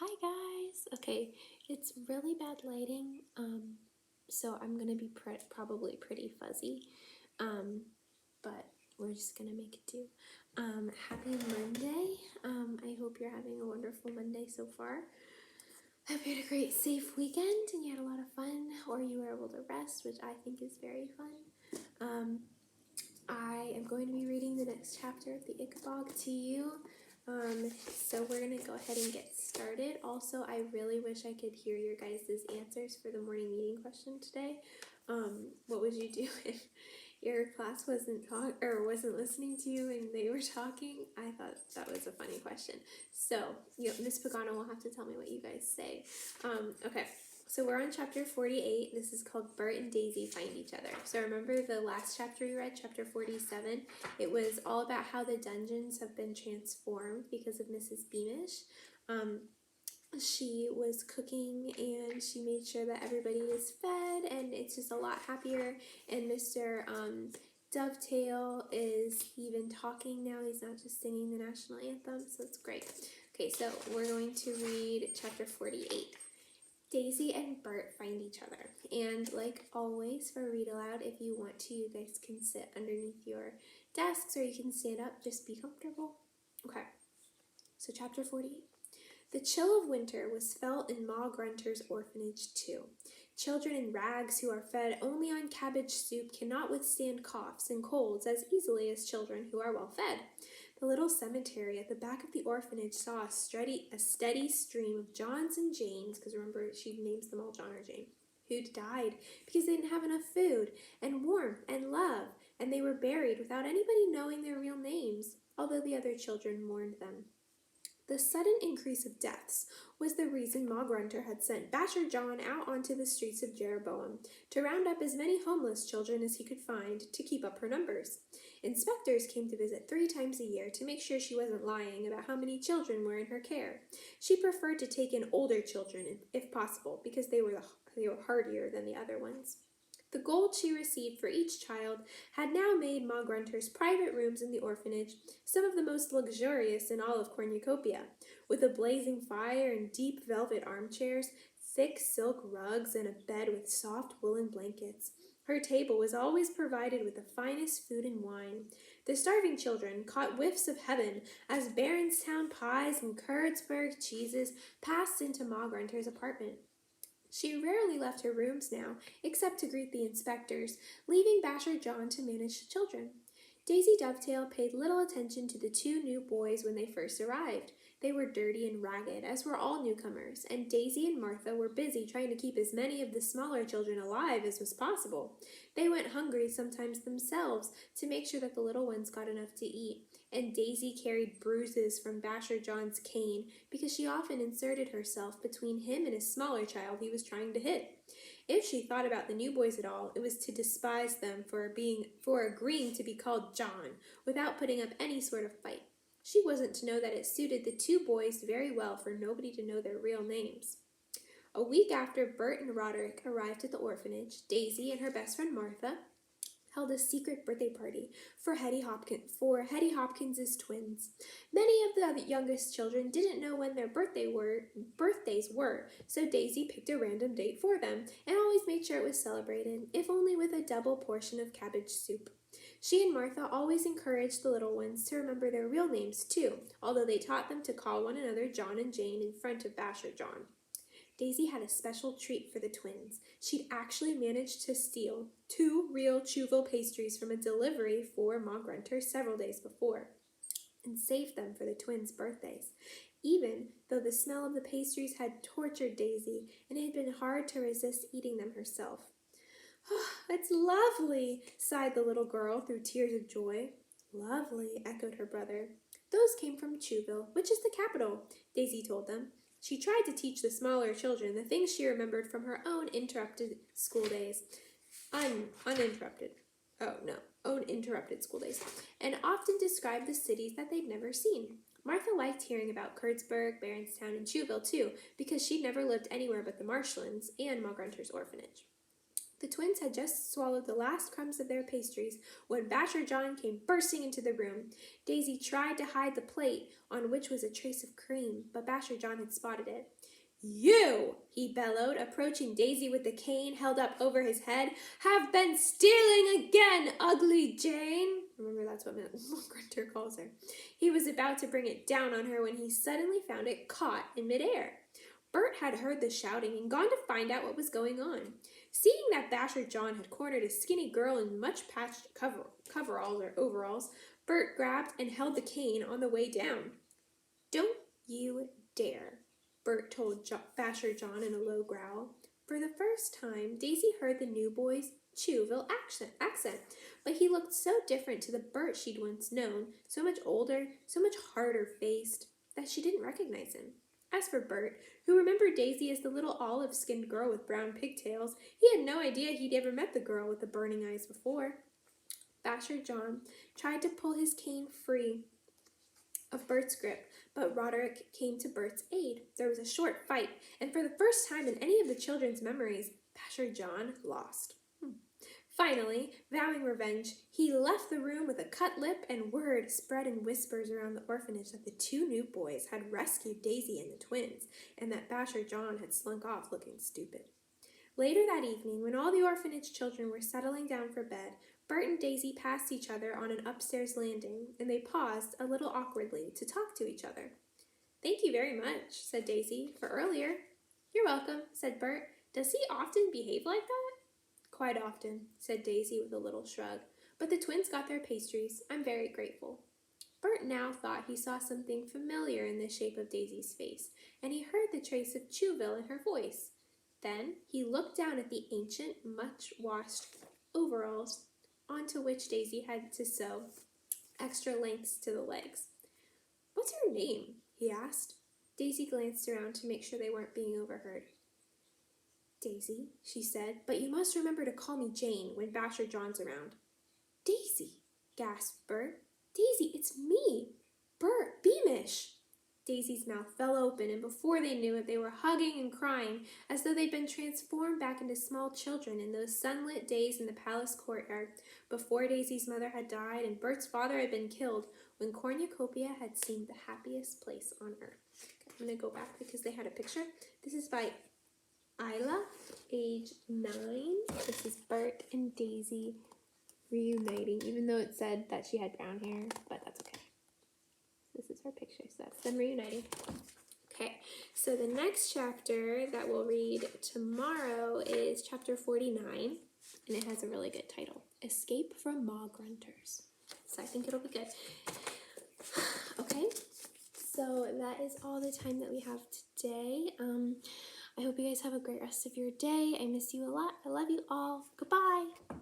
Hi guys! Okay, it's really bad lighting, so I'm gonna be probably pretty fuzzy, but we're just gonna make it do. Happy Monday. I hope you're having a wonderful Monday so far. I hope you had a great, safe weekend and you had a lot of fun, or you were able to rest, which I think is very fun. I am going to be reading the next chapter of the Ickabog to you. So we're going to go ahead and get started. Also, I really wish I could hear your guys' answers for the morning meeting question today. What would you do if your class wasn't listening to you and they were talking? I thought that was a funny question. So, Miss Pagano will have to tell me what you guys say. Okay. So we're on chapter 48. This is called Bert and Daisy Find Each Other. So remember the last chapter we read, chapter 47? It was all about how the dungeons have been transformed because of Mrs. Beamish. She was cooking and she made sure that everybody is fed and it's just a lot happier. And Mr. Dovetail is even talking now. He's not just singing the national anthem, so it's great. Okay, so we're going to read chapter 48. Daisy and Bert find each other. And like always for read aloud, if you want to, you guys can sit underneath your desks or you can stand up. Just be comfortable. Okay, so chapter 48. The chill of winter was felt in Ma Grunter's orphanage too. Children in rags who are fed only on cabbage soup cannot withstand coughs and colds as easily as children who are well fed. The little cemetery at the back of the orphanage saw a steady stream of Johns and Janes, because remember she names them all John or Jane, who'd died because they didn't have enough food and warmth and love, and they were buried without anybody knowing their real names, although the other children mourned them. The sudden increase of deaths was the reason Ma Grunter had sent Basher John out onto the streets of Jeroboam to round up as many homeless children as he could find to keep up her numbers. Inspectors came to visit 3 times a year to make sure she wasn't lying about how many children were in her care. She preferred to take in older children, if possible, because they were hardier than the other ones. The gold she received for each child had now made Ma Grunter's private rooms in the orphanage some of the most luxurious in all of Cornucopia, with a blazing fire and deep velvet armchairs, thick silk rugs, and a bed with soft woolen blankets. Her table was always provided with the finest food and wine. The starving children caught whiffs of heaven as Baronstown pies and Kurtzburg cheeses passed into Ma Grunter's apartment. She rarely left her rooms now, except to greet the inspectors, leaving Basher John to manage the children. Daisy Dovetail paid little attention to the 2 new boys when they first arrived. They were dirty and ragged, as were all newcomers, and Daisy and Martha were busy trying to keep as many of the smaller children alive as was possible. They went hungry sometimes themselves to make sure that the little ones got enough to eat, and Daisy carried bruises from Basher John's cane because she often inserted herself between him and a smaller child he was trying to hit. If she thought about the new boys at all, it was to despise them for agreeing to be called John without putting up any sort of fight. She wasn't to know that it suited the 2 boys very well for nobody to know their real names. A week after Bert and Roderick arrived at the orphanage, Daisy and her best friend Martha held a secret birthday party for Hetty Hopkins's twins. Many of the youngest children didn't know when their birthdays were, so Daisy picked a random date for them and always made sure it was celebrated, if only with a double portion of cabbage soup. She and Martha always encouraged the little ones to remember their real names too, although they taught them to call one another John and Jane in front of Basher John. Daisy had a special treat for the twins. She'd actually managed to steal 2 real Chuville pastries from a delivery for Ma Grunter several days before and saved them for the twins' birthdays, even though the smell of the pastries had tortured Daisy and it had been hard to resist eating them herself. "Oh, it's lovely," sighed the little girl through tears of joy. "Lovely," echoed her brother. "Those came from Chuville, which is the capital," Daisy told them. She tried to teach the smaller children the things she remembered from her own interrupted school days. Uninterrupted school days, and often described the cities that they'd never seen. Martha liked hearing about Kurtzburg, Baronstown, and Chuville too, because she'd never lived anywhere but the marshlands and Ma Grunter's orphanage. The twins had just swallowed the last crumbs of their pastries when Basher John came bursting into the room. Daisy tried to hide the plate, on which was a trace of cream, but Basher John had spotted it. "You," he bellowed, approaching Daisy with the cane held up over his head, "have been stealing again, ugly Jane." Remember, that's what Grunter calls her. He was about to bring it down on her when he suddenly found it caught in midair. Bert had heard the shouting and gone to find out what was going on. Seeing that Basher John had cornered a skinny girl in much patched coveralls or overalls, Bert grabbed and held the cane on the way down. "Don't you dare," Bert told Basher John in a low growl. For the first time, Daisy heard the new boy's Chewville accent, but he looked so different to the Bert she'd once known, so much older, so much harder-faced, that she didn't recognize him. As for Bert, who remembered Daisy as the little olive-skinned girl with brown pigtails, he had no idea he'd ever met the girl with the burning eyes before. Basher John tried to pull his cane free of Bert's grip, but Roderick came to Bert's aid. There was a short fight, and for the first time in any of the children's memories, Basher John lost. Finally, vowing revenge, he left the room with a cut lip, and word spread in whispers around the orphanage that the two new boys had rescued Daisy and the twins, and that Basher John had slunk off looking stupid. Later that evening, when all the orphanage children were settling down for bed, Bert and Daisy passed each other on an upstairs landing, and they paused, a little awkwardly, to talk to each other. "Thank you very much," said Daisy, "for earlier." "You're welcome," said Bert. "Does he often behave like that?" "Quite often," said Daisy with a little shrug. "But the twins got their pastries. I'm very grateful." Bert now thought he saw something familiar in the shape of Daisy's face, and he heard the trace of Chewville in her voice. Then he looked down at the ancient, much-washed overalls onto which Daisy had to sew extra lengths to the legs. "What's your name?" he asked. Daisy glanced around to make sure they weren't being overheard. "Daisy," she said, "but you must remember to call me Jane when Basher John's around." "Daisy," gasped Bert. "Daisy, it's me, Bert Beamish." Daisy's mouth fell open, and before they knew it, they were hugging and crying as though they'd been transformed back into small children in those sunlit days in the palace courtyard, before Daisy's mother had died and Bert's father had been killed, when Cornucopia had seemed the happiest place on earth. Okay, I'm going to go back because they had a picture. This is by Isla, age 9. This is Bert and Daisy reuniting, even though it said that she had brown hair, but that's okay. This is her picture, so that's them reuniting. Okay, so the next chapter that we'll read tomorrow is chapter 49, and it has a really good title, Escape from Ma Grunters. So I think it'll be good. Okay, so that is all the time that we have today. I hope you guys have a great rest of your day. I miss you a lot. I love you all. Goodbye.